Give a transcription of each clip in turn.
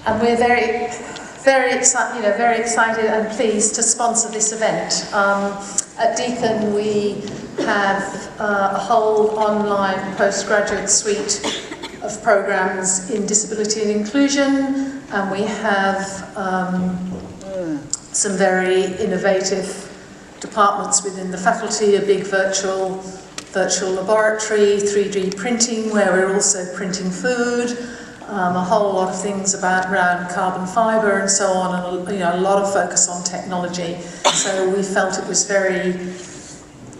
And we're very excited and pleased to sponsor this event. At Deakin we have a whole online postgraduate suite of programs in disability and inclusion, and we have some very innovative departments within the faculty, a big virtual laboratory, 3D printing where we're also printing food, a whole lot of things around carbon fibre and so on, and a lot of focus on technology. So we felt it was very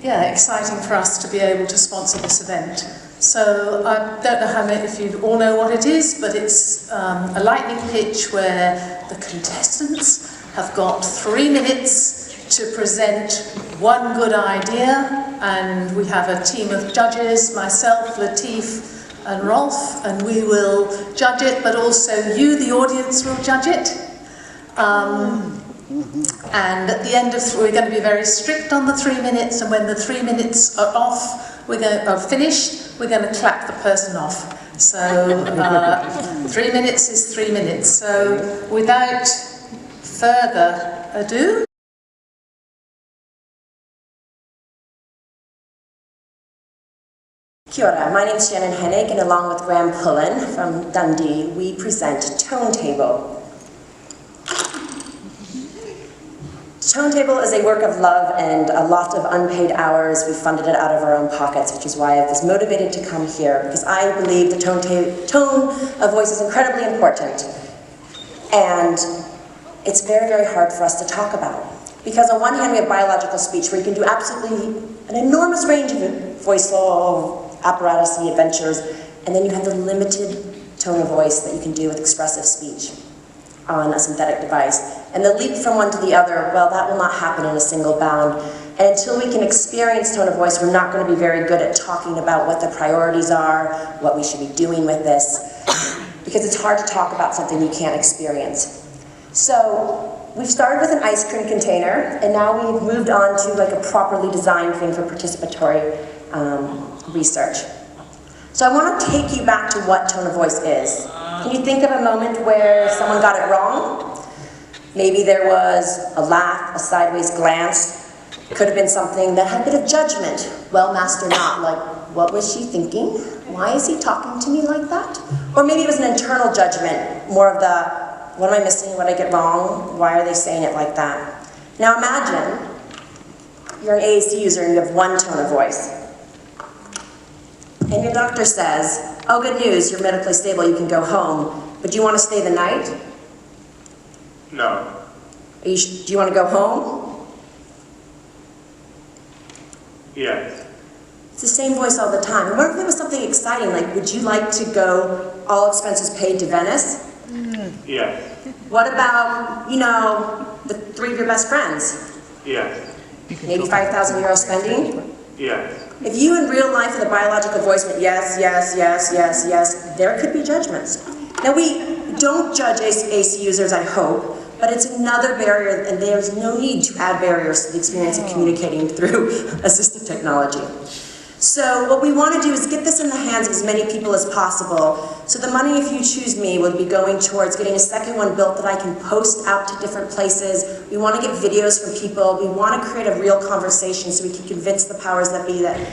exciting for us to be able to sponsor this event. So I don't know how many, if you all know what it is, but it's a lightning pitch where the contestants have got 3 minutes to present one good idea, and we have a team of judges, myself, Latif and Rolf, and we will judge it, but also you, the audience, will judge it. And at the end of, we're going to be very strict on the 3 minutes, and when the 3 minutes are finished, we're going to clap the person off. So 3 minutes is 3 minutes. So without further ado, Kia ora, my name is Shannon Hennig, and along with Graham Pullen from Dundee, we present Tone Table. Tone Table is a work of love and a lot of unpaid hours. We funded it out of our own pockets, which is why I was motivated to come here, because I believe the tone of voice is incredibly important. And it's very, very hard for us to talk about. Because on one hand, we have biological speech, where you can do absolutely an enormous range of voice apparatus and adventures, and then you have the limited tone of voice that you can do with expressive speech on a synthetic device. And the leap from one to the other, well, that will not happen in a single bound. And until we can experience tone of voice, we're not going to be very good at talking about what the priorities are, what we should be doing with this, because it's hard to talk about something you can't experience. So we've started with an ice cream container, and now we've moved on to like a properly designed thing for participatory research. So I want to take you back to what tone of voice is. Can you think of a moment where someone got it wrong? Maybe there was a laugh, a sideways glance. It could have been something that had a bit of judgment. Well, master not, like, what was she thinking? Why is he talking to me like that? Or maybe it was an internal judgment, more of the, what am I missing, what did I get wrong? Why are they saying it like that? Now imagine you're an AAC user and you have one tone of voice. And your doctor says, oh, good news, you're medically stable, you can go home. But do you want to stay the night? No. Do you want to go home? Yes. It's the same voice all the time. And what if there was something exciting, like, would you like to go, all expenses paid, to Venice? Yes. What about, the 3 of your best friends? Yes. Maybe 5,000 euro spending? Yes. If you in real life with a biological voice went yes, yes, yes, yes, yes, there could be judgments. Now we don't judge AC users, I hope, but it's another barrier, and there's no need to add barriers to the experience of communicating through assistive technology. So what we want to do is get this in the hands of as many people as possible. So the money, if you choose me, will be going towards getting a second one built that I can post out to different places. We want to get videos from people. We want to create a real conversation so we can convince the powers that be that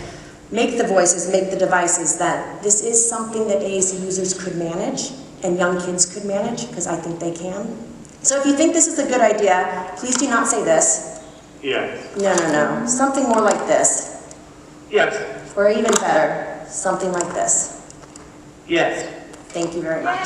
make the voices, make the devices, that this is something that AAC users could manage and young kids could manage, because I think they can. So if you think this is a good idea, please do not say this. Yes. No. Something more like this. Yes. Or even better, something like this. Yes. Thank you very much.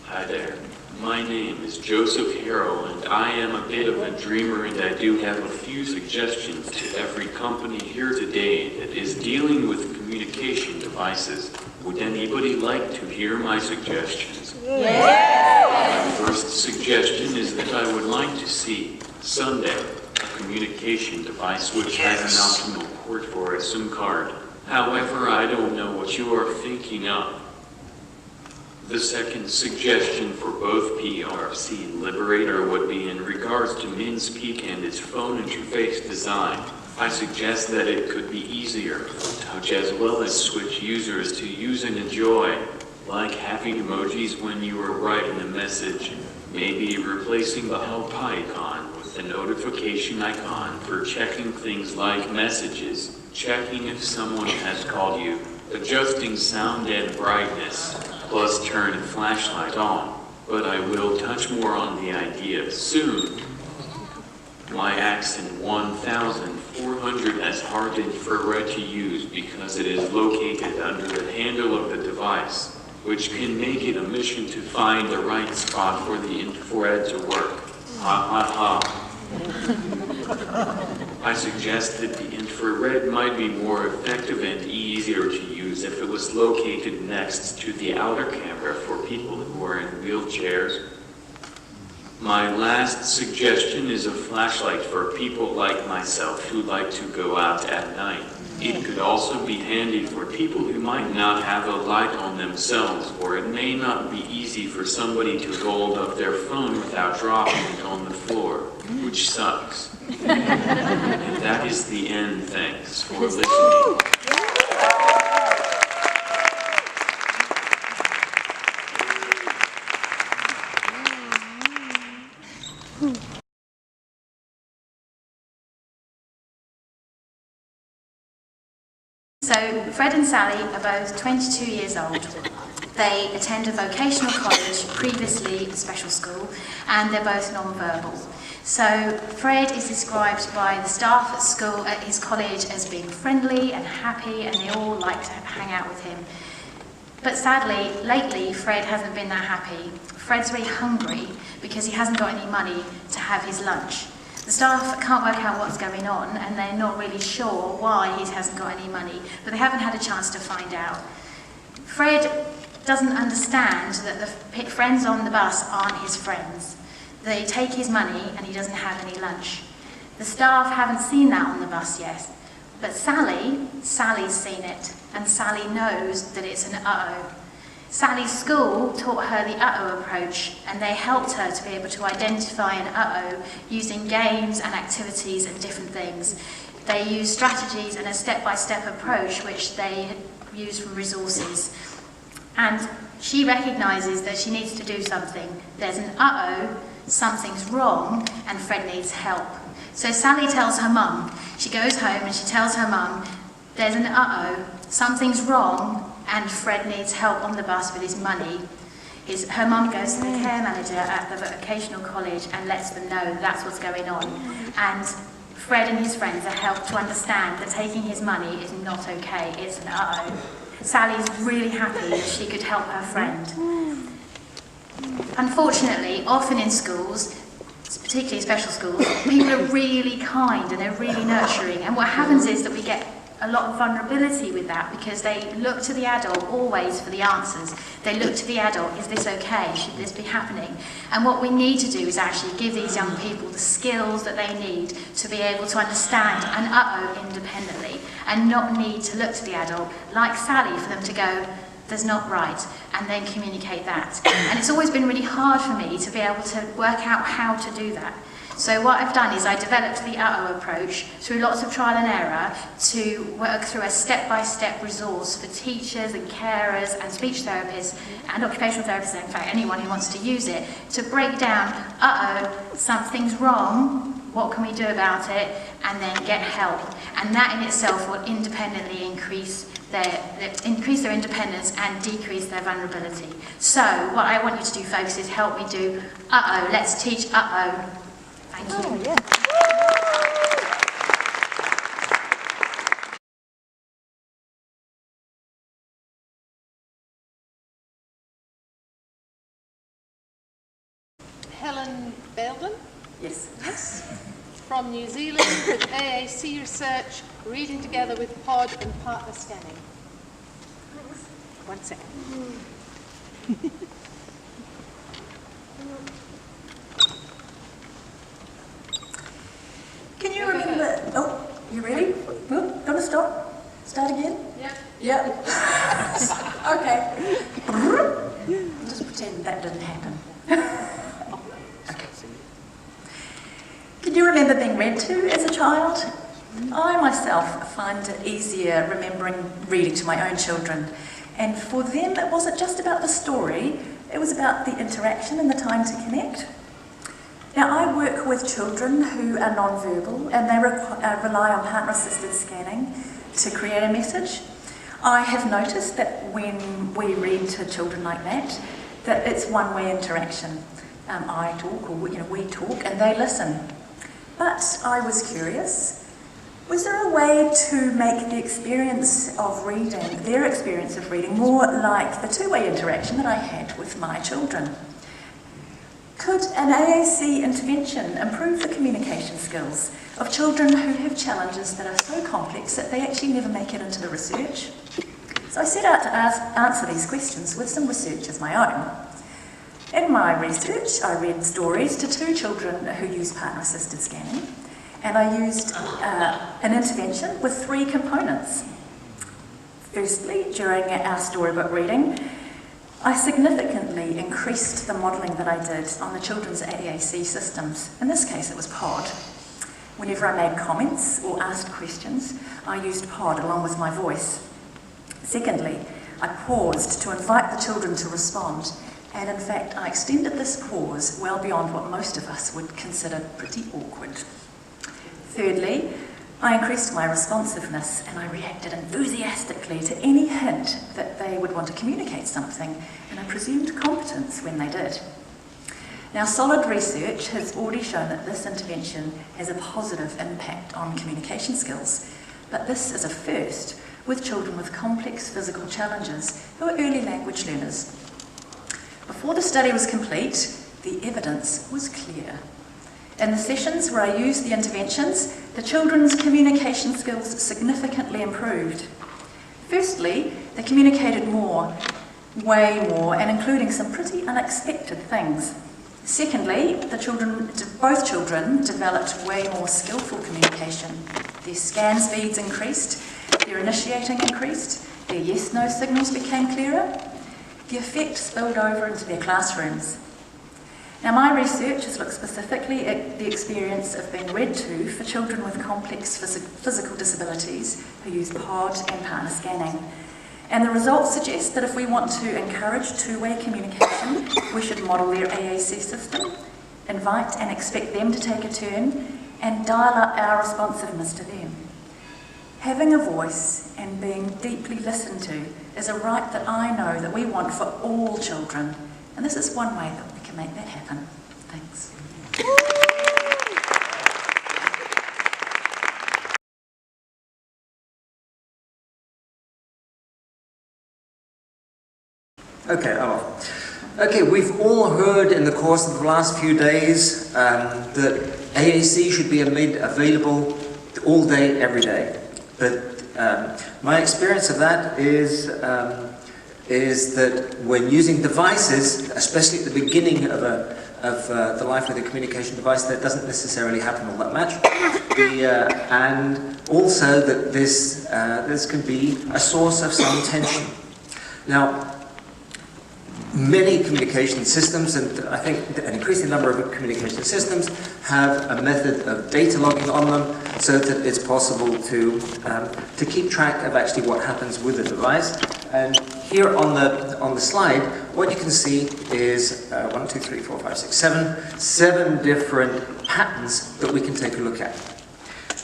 Hi there. My name is Joseph Harrow, and I am a bit of a dreamer, and I do have a few suggestions to every company here today that is dealing with communication devices. Would anybody like to hear my suggestions? My first suggestion is that I would like to see Sunday, a communication device which has an optimal port for a SIM card. However, I don't know what you are thinking of. The second suggestion for both PRC and Liberator would be in regards to MinSpeak and its phone interface design. I suggest that it could be easier to touch as well as switch users to use and enjoy, like having emojis when you are writing a message, maybe replacing the help icon with the notification icon for checking things like messages, checking if someone has called you, adjusting sound and brightness, plus turn flashlight on. But I will touch more on the idea soon. My Accent 1400 has hard infrared to use because it is located under the handle of the device, which can make it a mission to find the right spot for the infrared to work. Ha ha ha. I suggest that the infrared might be more effective and easier to use if it was located next to the outer camera for people who are in wheelchairs. My last suggestion is a flashlight for people like myself who like to go out at night. It could also be handy for people who might not have a light on themselves, or it may not be easy for somebody to hold up their phone without dropping it on the floor, which sucks. And that is the end. Thanks for listening. So Fred and Sally are both 22 years old. They attend a vocational college, previously a special school, and they're both non-verbal. So Fred is described by the staff at school at his college as being friendly and happy, and they all like to hang out with him. But sadly, lately, Fred hasn't been that happy. Fred's very hungry because he hasn't got any money to have his lunch. The staff can't work out what's going on, and they're not really sure why he hasn't got any money, but they haven't had a chance to find out. Fred doesn't understand that the friends on the bus aren't his friends. They take his money and he doesn't have any lunch. The staff haven't seen that on the bus yet, but Sally's seen it, and Sally knows that it's an uh-oh. Sally's school taught her the uh-oh approach, and they helped her to be able to identify an uh-oh using games and activities and different things. They use strategies and a step-by-step approach which they use from resources. And she recognises that she needs to do something. There's an uh-oh, something's wrong, and Fred needs help. So Sally tells her mum. She goes home and she tells her mum, there's an uh-oh, something's wrong, and Fred needs help on the bus with his money. Her mum goes to the care manager at the vocational college and lets them know that's what's going on. And Fred and his friends are helped to understand that taking his money is not okay, it's an uh-oh. Sally's really happy that she could help her friend. Unfortunately, often in schools, particularly special schools, people are really kind and they're really nurturing, and what happens is that we get a lot of vulnerability with that because they look to the adult always for the answers. They look to the adult, is this okay? Should this be happening? And what we need to do is actually give these young people the skills that they need to be able to understand an uh-oh independently and not need to look to the adult, like Sally, for them to go, there's not right, and then communicate that. And it's always been really hard for me to be able to work out how to do that. So what I've done is I developed the uh-oh approach through lots of trial and error to work through a step-by-step resource for teachers and carers and speech therapists and occupational therapists, in fact anyone who wants to use it, to break down, uh-oh, something's wrong, what can we do about it, and then get help. And that in itself will independently increase their independence and decrease their vulnerability. So what I want you to do, folks, is help me do uh-oh, let's teach uh-oh. Thank you. Oh, yeah. Helen Belden. Yes. Yes. From New Zealand with AAC Research, Reading Together with Pod and Partner Scanning. Thanks. 1 second. Can you remember? Oh, you ready? Oh, gonna stop? Start again? Yep. Yep. Okay. that didn't happen. Okay. Can you remember being read to as a child? I myself find it easier remembering reading to my own children. And for them, it wasn't just about the story, it was about the interaction and the time to connect. Now, I work with children who are non-verbal and they rely on partner-assisted scanning to create a message. I have noticed that when we read to children like that it's one-way interaction. I talk, or we talk, and they listen. But I was curious, was there a way to make the experience of reading, their experience of reading, more like the two-way interaction that I had with my children? Could an AAC intervention improve the communication skills of children who have challenges that are so complex that they actually never make it into the research? So I set out to answer these questions with some research of my own. In my research, I read stories to 2 children who use partner-assisted scanning, and I used an intervention with 3 components. Firstly, during our storybook reading, I significantly increased the modelling that I did on the children's AAC systems. In this case, it was POD. Whenever I made comments or asked questions, I used POD along with my voice. Secondly, I paused to invite the children to respond, and in fact, I extended this pause well beyond what most of us would consider pretty awkward. Thirdly, I increased my responsiveness and I reacted enthusiastically to any hint that they would want to communicate something, and I presumed competence when they did. Now, solid research has already shown that this intervention has a positive impact on communication skills, but this is a first with children with complex physical challenges who are early language learners. Before the study was complete, the evidence was clear. In the sessions where I used the interventions, the children's communication skills significantly improved. Firstly, they communicated more, way more, and including some pretty unexpected things. Secondly, both children developed way more skillful communication. Their scan speeds increased, their initiating increased, their yes-no signals became clearer. The effect spilled over into their classrooms. Now, my research has looked specifically at the experience of being read to for children with complex physical disabilities who use POD and partner scanning. And the results suggest that if we want to encourage two-way communication, we should model their AAC system, invite and expect them to take a turn, and dial up our responsiveness to them. Having a voice and being deeply listened to is a right that I know that we want for all children, and this is one way that we can make that happen. Thanks. Okay, we've all heard in the course of the last few days that AAC should be made available all day, every day. But my experience of that is that when using devices, especially at the beginning of the life with a communication device, that doesn't necessarily happen all that much. And also that this can be a source of some tension. Now, many communication systems, and I think an increasing number of communication systems, have a method of data logging on them so that it's possible to keep track of actually what happens with the device. And here on the slide, what you can see is 1, 2, 3, 4, 5, 6, 7 different patterns that we can take a look at.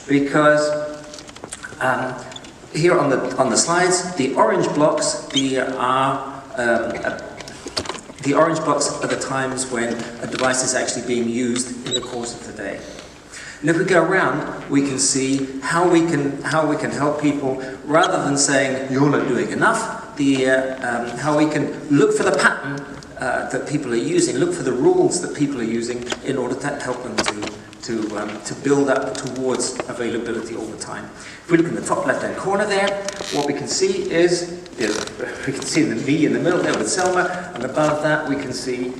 Because here on the slides, the orange blocks are the times when a device is actually being used in the course of the day. And if we go around, we can see how we can help people, rather than saying you're not doing enough. How we can look for the pattern that people are using, look for the rules that people are using in order to help them to build up towards availability all the time. If we look in the top left-hand corner there, what we can see is, we can see the V in the middle there with Selma, and above that we can see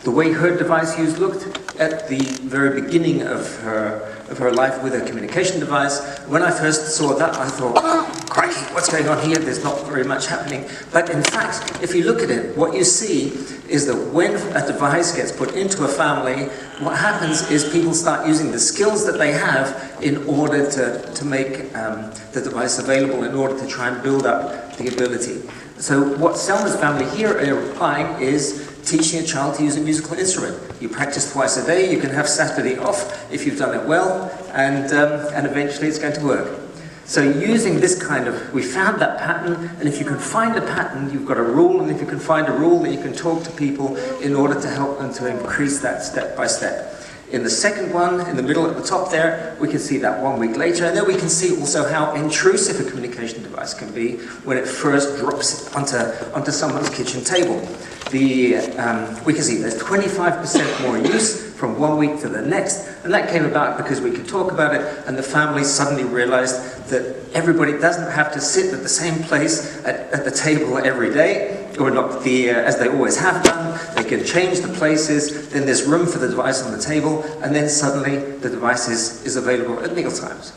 the way her device use looked at the very beginning of her life with a communication device. When I first saw that, I thought, oh crikey, what's going on here? There's not very much happening. But in fact, if you look at it, what you see is that when a device gets put into a family, what happens is people start using the skills that they have in order to make the device available, in order to try and build up the ability. So what Selma's family here are applying is teaching a child to use a musical instrument. You practice twice a day, you can have Saturday off if you've done it well, and eventually it's going to work. So using this kind of, we found that pattern, and if you can find a pattern, you've got a rule, and if you can find a rule, then you can talk to people in order to help them to increase that step by step. In the second one, in the middle at the top there, we can see that 1 week later, and then we can see also how intrusive a communication device can be when it first drops onto someone's kitchen table. We can see there's 25% more use from 1 week to the next, and that came about because we could talk about it, and the family suddenly realized that everybody doesn't have to sit at the same place at the table every day, or not as they always have done. They can change the places, then there's room for the device on the table, and then suddenly the device is available at meal times.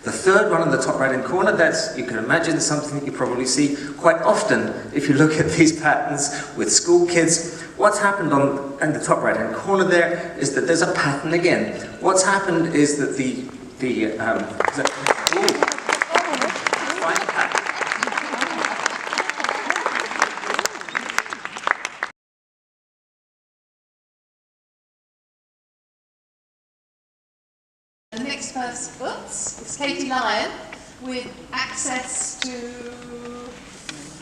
The third one in the top right-hand corner, that's, you can imagine, something that you probably see quite often if you look at these patterns with school kids. What's happened in the top right-hand corner there is that there's a pattern again. What's happened is that The next first books is Katie Lyon with access to,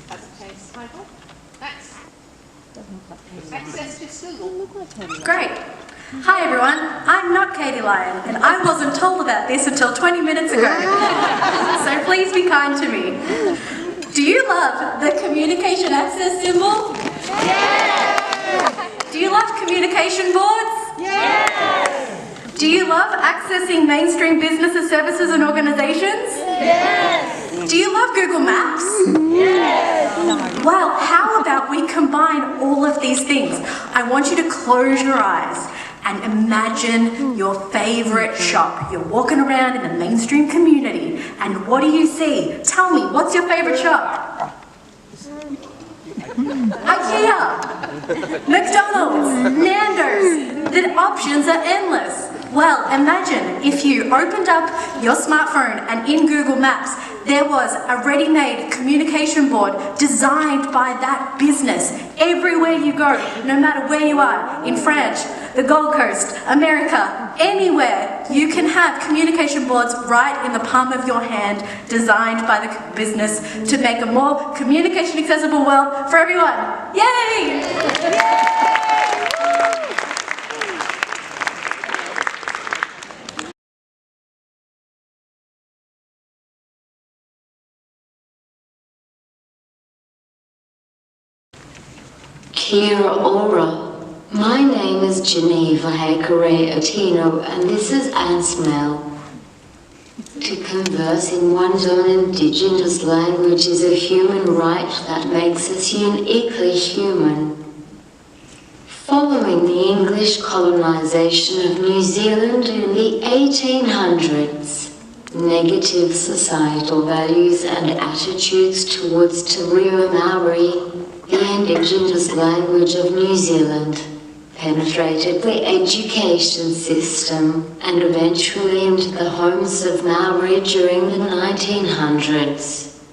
has it changed title? Access to school. Great. Hi everyone, I'm not Katie Lyon, and I wasn't told about this until 20 minutes ago. So please be kind to me. Do you love the communication access symbol? Yes! Do you love communication boards? Yes! Do you love accessing mainstream businesses, services and organizations? Yes! Do you love Google Maps? Yes! Well, how about we combine all of these things? I want you to close your eyes and imagine your favorite shop. You're walking around in the mainstream community, and what do you see? Tell me, what's your favorite shop? IKEA, McDonald's, Nando's. The options are endless. Well, imagine if you opened up your smartphone and in Google Maps, there was a ready-made communication board designed by that business. Everywhere you go, no matter where you are, in France, the Gold Coast, America, anywhere, you can have communication boards right in the palm of your hand, designed by the business to make a more communication accessible world for everyone. Yay! Yay! Kia ora. My name is Geneva Hakare Atino, and this is ANSMEL. To converse in one's own indigenous language is a human right that makes us uniquely human. Following the English colonization of New Zealand in the 1800s, negative societal values and attitudes towards Te Reo Maori, the indigenous language of New Zealand, penetrated the education system and eventually into the homes of Maori during the 1900s.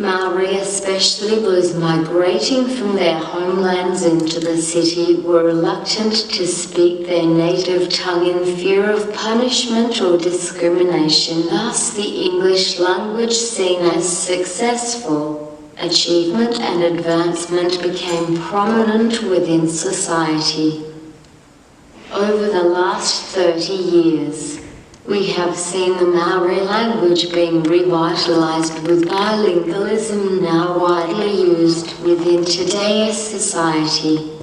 Maori, especially those migrating from their homelands into the city, were reluctant to speak their native tongue in fear of punishment or discrimination. Thus, the English language, seen as successful, achievement and advancement, became prominent within society. Over the last 30 years, we have seen the Maori language being revitalized, with bilingualism now widely used within today's society.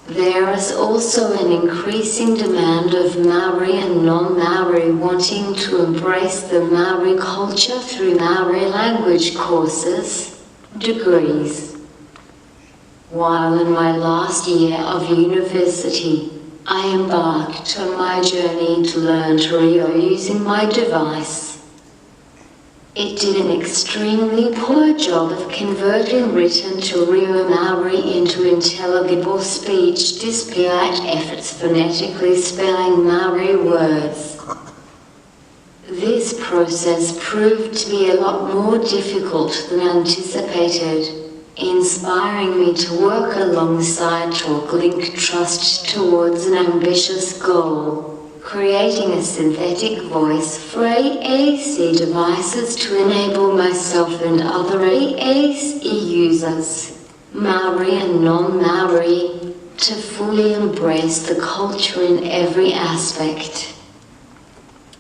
There is also an increasing demand of Maori and non-Maori wanting to embrace the Maori culture through Maori language courses, degrees. While in my last year of university, I embarked on my journey to learn Te Reo using my device. It did an extremely poor job of converting written Turia Maori into intelligible speech despite efforts phonetically spelling Maori words. This process proved to be a lot more difficult than anticipated, inspiring me to work alongside TalkLink Trust towards an ambitious goal. Creating a synthetic voice for AAC devices to enable myself and other AAC users, Maori and non-Maori, to fully embrace the culture in every aspect.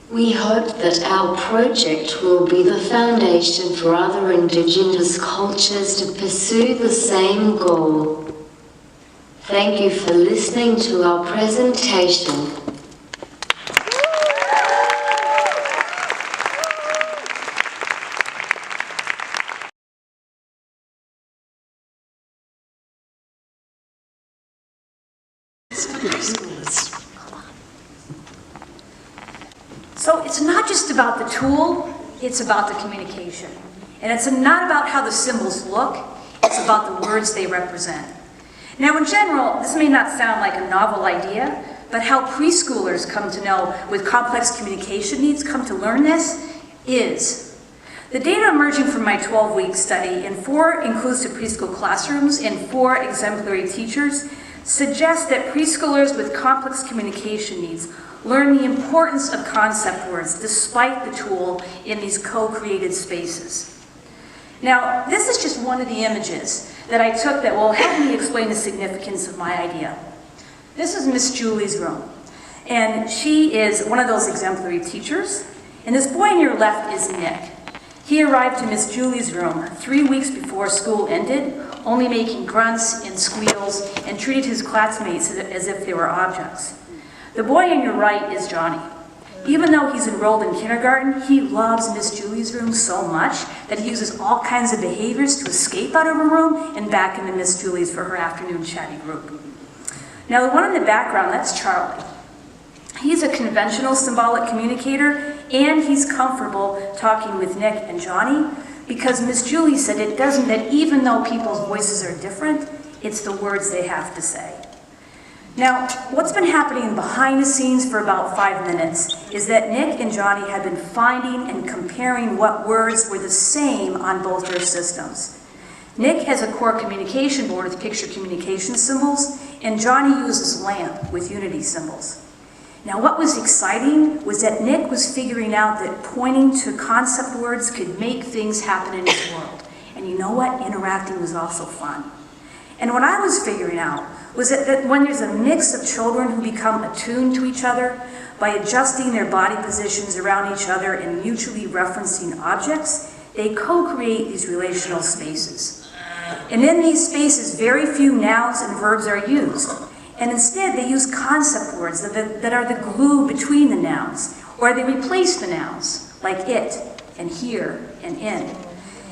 We hope that our project will be the foundation for other Indigenous cultures to pursue the same goal. Thank you for listening to our presentation. So it's not just about the tool, it's about the communication. And it's not about how the symbols look, it's about the words they represent. Now in general, this may not sound like a novel idea, but how preschoolers come to know with complex communication needs come to learn this is. The data emerging from my 12-week study in 4 inclusive preschool classrooms and 4 exemplary teachers suggests that preschoolers with complex communication needs learn the importance of concept words despite the tool in these co-created spaces. Now, this is just one of the images that I took that will help me explain the significance of my idea. This is Miss Julie's room, and she is one of those exemplary teachers, and this boy on your left is Nick. He arrived to Miss Julie's room 3 weeks before school ended, only making grunts and squeals, and treated his classmates as if they were objects. The boy on your right is Johnny. Even though he's enrolled in kindergarten, he loves Miss Julie's room so much that he uses all kinds of behaviors to escape out of her room and back into Miss Julie's for her afternoon chatty group. Now the one in the background, that's Charlie. He's a conventional symbolic communicator, and he's comfortable talking with Nick and Johnny because Miss Julie said that even though people's voices are different, it's the words they have to say. Now, what's been happening behind the scenes for about 5 minutes is that Nick and Johnny have been finding and comparing what words were the same on both their systems. Nick has a core communication board with picture communication symbols, and Johnny uses LAMP with unity symbols. Now, what was exciting was that Nick was figuring out that pointing to concept words could make things happen in his world. And you know what? Interacting was also fun. And what I was figuring out was that when there's a mix of children who become attuned to each other by adjusting their body positions around each other and mutually referencing objects, they co-create these relational spaces. And in these spaces, very few nouns and verbs are used. And instead, they use concept words that are the glue between the nouns, or they replace the nouns, like it, and here, and in.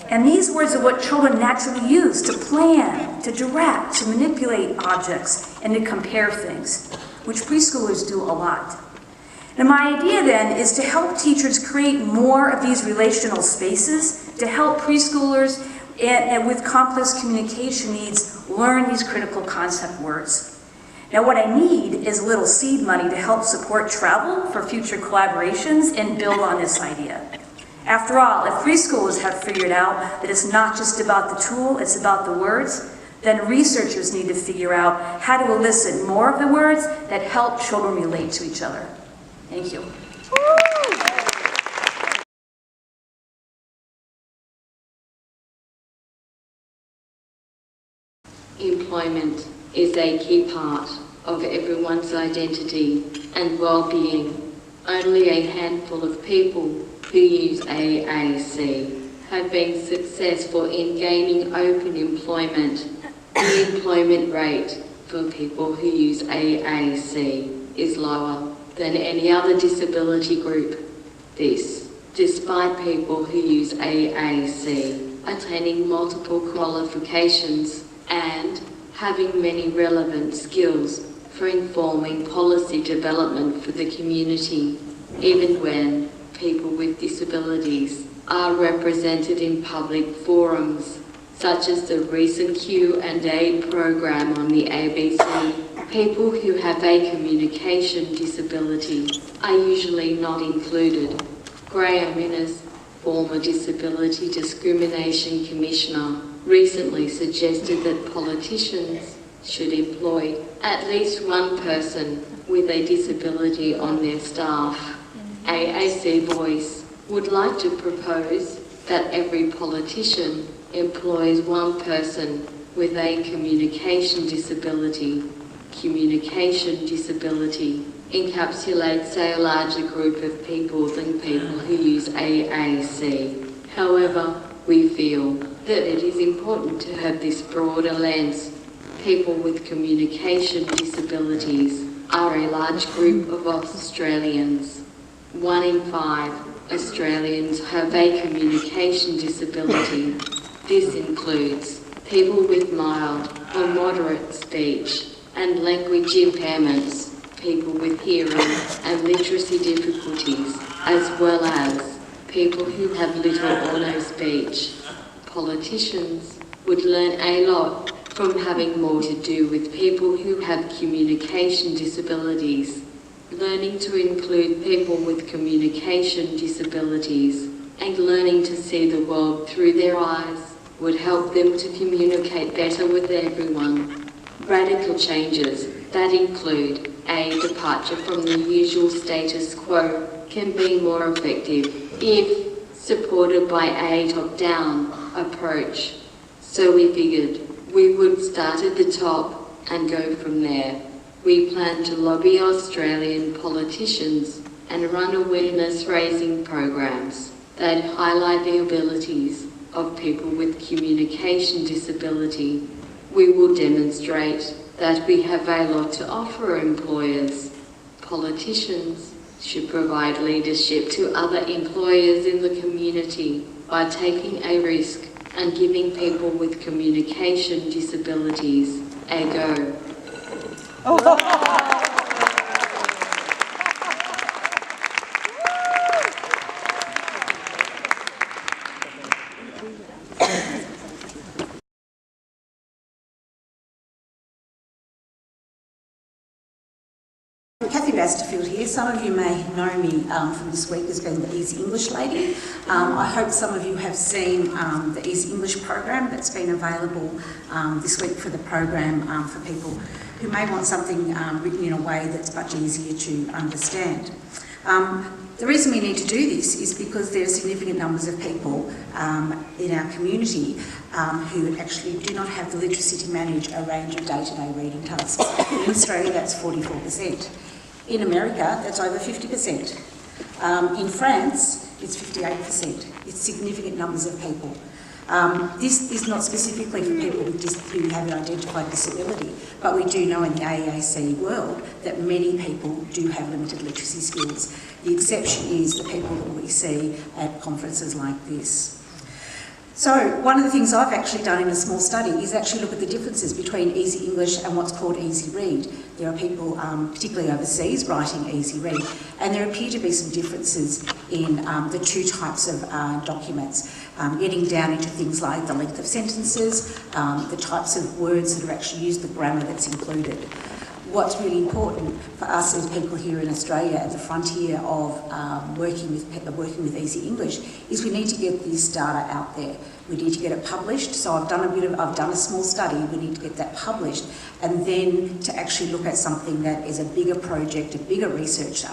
And these words are what children naturally use to plan, to direct, to manipulate objects, and to compare things, which preschoolers do a lot. Now my idea then is to help teachers create more of these relational spaces to help preschoolers and with complex communication needs learn these critical concept words. Now what I need is a little seed money to help support travel for future collaborations and build on this idea. After all, if preschoolers have figured out that it's not just about the tool, it's about the words, then researchers need to figure out how to elicit more of the words that help children relate to each other. Thank you. Employment is a key part of everyone's identity and well-being. Only a handful of people who use AAC have been successful in gaining open employment. The employment rate for people who use AAC is lower than any other disability group. This, despite people who use AAC attaining multiple qualifications and having many relevant skills for informing policy development for the community, even when people with disabilities are represented in public forums, such as the recent Q&A program on the ABC. People who have a communication disability are usually not included. Graham Innes, former Disability Discrimination Commissioner, recently suggested that politicians should employ at least one person with a disability on their staff. AAC Voice would like to propose that every politician employs one person with a communication disability. Communication disability encapsulates a larger group of people than people who use AAC. However, we feel that it is important to have this broader lens. People with communication disabilities are a large group of Australians. 1 in 5 Australians have a communication disability. This includes people with mild or moderate speech and language impairments, people with hearing and literacy difficulties, as well as people who have little or no speech. Politicians would learn a lot from having more to do with people who have communication disabilities. Learning to include people with communication disabilities and learning to see the world through their eyes would help them to communicate better with everyone. Radical changes that include a departure from the usual status quo can be more effective if supported by a top-down approach. So we figured we would start at the top and go from there. We plan to lobby Australian politicians and run awareness-raising programs that highlight the abilities of people with communication disability. We will demonstrate that we have a lot to offer employers. Politicians should provide leadership to other employers in the community by taking a risk and giving people with communication disabilities a go. Cathy Basterfield here. Some of you may know me from this week as being the Easy English lady. I hope some of you have seen the Easy English program that's been available this week for the program for people who may want something written in a way that's much easier to understand. The reason we need to do this is because there are significant numbers of people in our community who actually do not have the literacy to manage a range of day-to-day reading tasks. In Australia, that's 44%. In America, that's over 50%. In France, it's 58%. It's significant numbers of people. This is not specifically for people who have an identified disability, but we do know in the AAC world that many people do have limited literacy skills. The exception is the people that we see at conferences like this. So one of the things I've actually done in a small study is actually look at the differences between Easy English and what's called Easy Read. There are people, particularly overseas, writing Easy Read, and there appear to be some differences in the two types of documents, getting down into things like the length of sentences, the types of words that are actually used, the grammar that's included. What's really important for us as people here in Australia at the frontier of working with Easy English is we need to get this data out there. We need to get it published. So I've done a small study. We need to get that published, and then to actually look at something that is a bigger project, a bigger research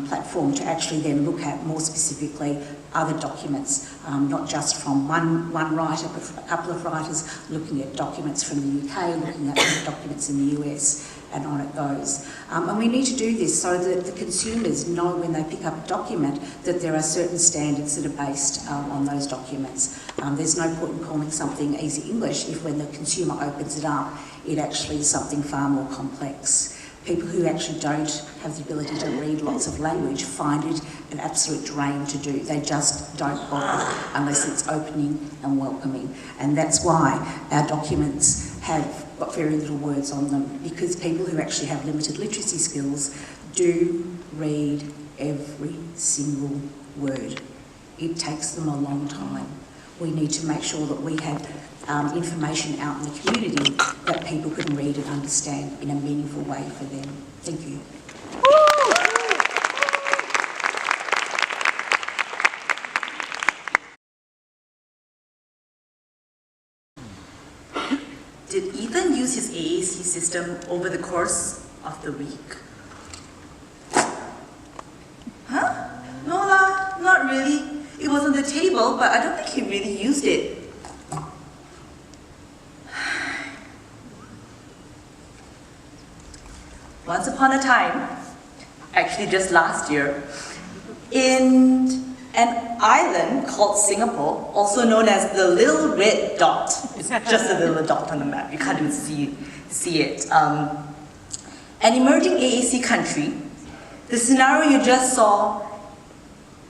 platform to actually then look at more specifically other documents, not just from one writer, but from a couple of writers, looking at documents from the UK, looking at documents in the US, and on it goes. And we need to do this so that the consumers know when they pick up a document that there are certain standards that are based on those documents. There's no point in calling something Easy English if when the consumer opens it up, it actually is something far more complex. People who actually don't have the ability to read lots of language find it an absolute drain to do. They just don't bother unless it's opening and welcoming. And that's why our documents have got very little words on them, because people who actually have limited literacy skills do read every single word. it takes them a long time. We need to make sure that we have information out in the community that people can read and understand in a meaningful way for them. Thank you. Did Ethan use his AAC system over the course of the week? Huh? No lah, not really. It was on the table, but I don't think he really used it. Once upon a time, actually just last year, in an island called Singapore, also known as the Little Red Dot. It's just a little dot on the map, you can't even see it. An emerging AAC country, the scenario you just saw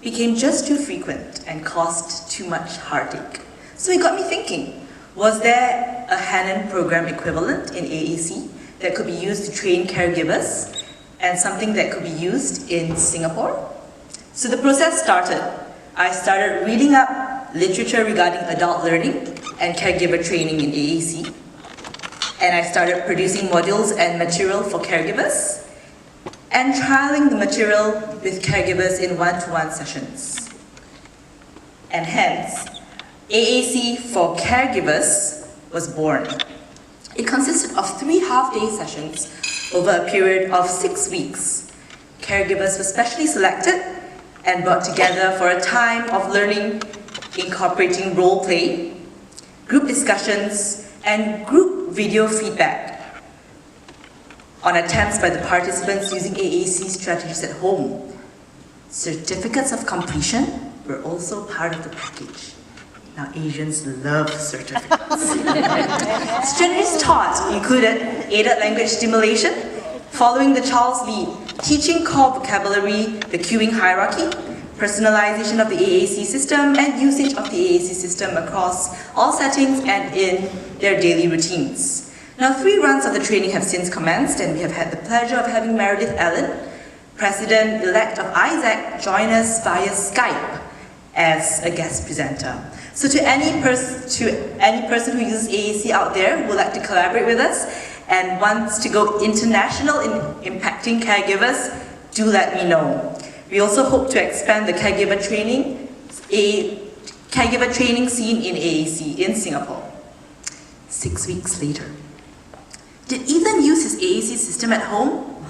became just too frequent and caused too much heartache. So it got me thinking, was there a Hannon program equivalent in AAC that could be used to train caregivers and something that could be used in Singapore? So the process started. I started reading up literature regarding adult learning and caregiver training in AAC. And I started producing modules and material for caregivers and trialing the material with caregivers in one-to-one sessions. And hence, AAC for Caregivers was born. It consisted of 3 half-day sessions over a period of 6 weeks. Caregivers were specially selected and brought together for a time of learning, incorporating role play, group discussions, and group video feedback on attempts by the participants using AAC strategies at home. Certificates of completion were also part of the package. Now, Asians love certificates. Strategies taught included aided language stimulation, following the child's lead, teaching core vocabulary, the cueing hierarchy, personalization of the AAC system, and usage of the AAC system across all settings and in their daily routines. Now, 3 runs of the training have since commenced, and we have had the pleasure of having Meredith Allen, President-elect of ISAC, join us via Skype as a guest presenter. So to any person who uses AAC out there who would like to collaborate with us and wants to go international in impacting caregivers, do let me know. We also hope to expand the caregiver training scene in AAC in Singapore. 6 weeks later. Did Ethan use his AAC system at home?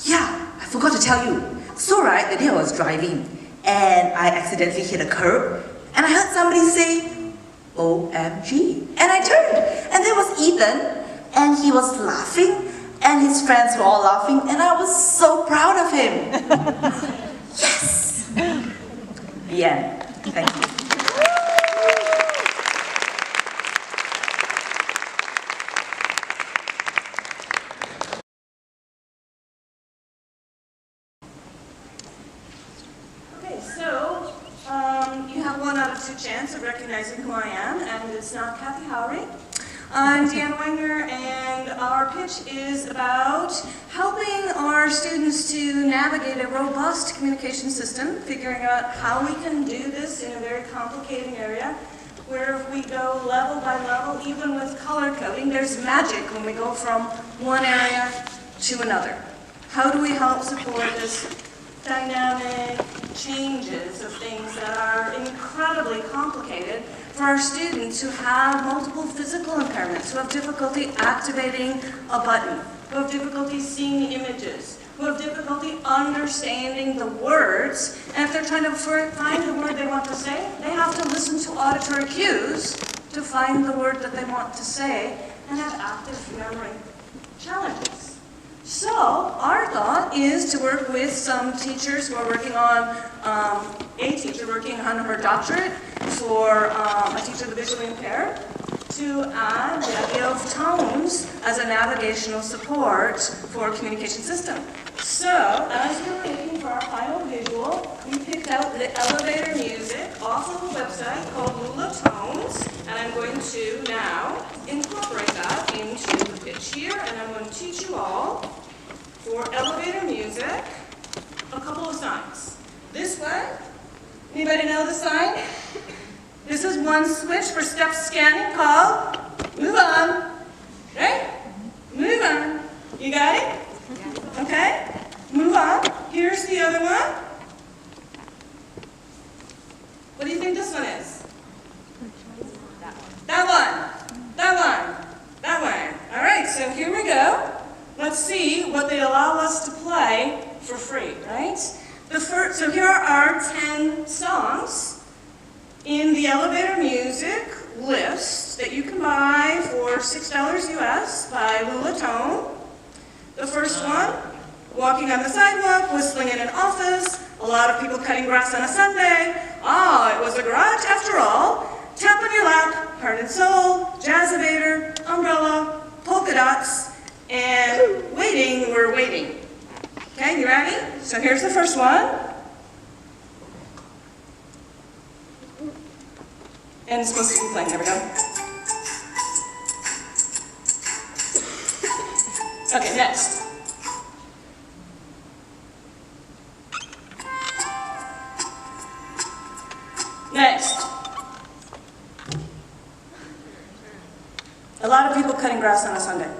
Yeah, I forgot to tell you. So right, the day I was driving and I accidentally hit a curb and I heard somebody say, OMG. And I turned and there was Ethan and he was laughing and his friends were all laughing and I was so proud of him. Yes! The end. Thank you. Chance of recognizing who I am, and it's not Kathy Howry. I'm Deanna Wenger, and our pitch is about helping our students to navigate a robust communication system, figuring out how we can do this in a very complicated area, where if we go level by level, even with color coding, there's magic when we go from one area to another. How do we help support this dynamic changes of things that are incredibly complicated for our students who have multiple physical impairments, who have difficulty activating a button, who have difficulty seeing images, who have difficulty understanding the words, and if they're trying to find the word they want to say, they have to listen to auditory cues to find the word that they want to say and have active memory challenges. So, our thought is to work with some teachers who are working on, a teacher working on her doctorate for a teacher of the visually impaired, to add the idea of tones as a navigational support for a communication system. So, as we were looking for our final visual, we picked out the elevator music off of a website called Lula Tones, and I'm going to now incorporate that into the pitch here, and I'm going to teach you all for elevator music a couple of signs. This way, Anybody know the sign? This is one switch for step scanning called move on. Right? Move on. You got it? Okay? Move on. Here's the other one. What do you think this one is? That one. That one. That one. All right, so here we go. Let's see what they allow us to play for free, right? So here are 10 songs in the elevator music list that you can buy for $6 US by Lula Tone. The first one, walking on the sidewalk, whistling in an office, a lot of people cutting grass on a Sunday. Ah, it was a garage after all. Tap on your lap, Heart and Soul, Jazzivator, Umbrella, Polka Dots, and Waiting, We're Waiting. Okay, you ready? So here's the first one. And it's supposed to be playing, there we go. Okay, next. Next. A lot of people cutting grass on a Sunday.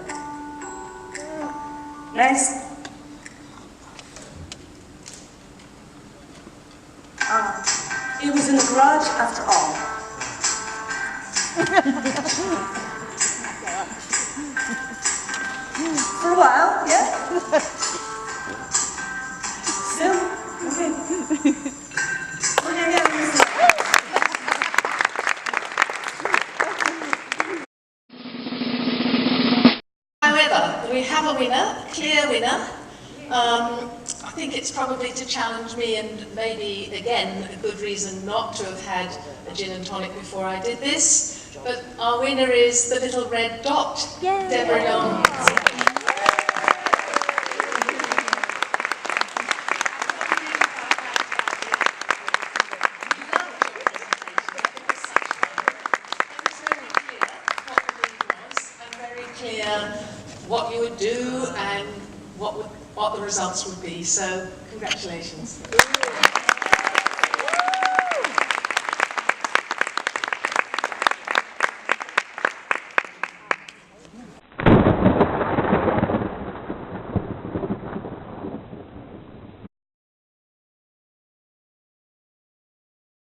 Next. It was in the garage after all. For a while, yeah? Still? Okay. Okay, yeah. However, we have a winner, clear winner. I think it's probably to challenge me, and maybe, again, a good reason not to have had a gin and tonic before I did this. But our winner is the little red dot, Deborah Young. What you would do and what the results would be. So, congratulations.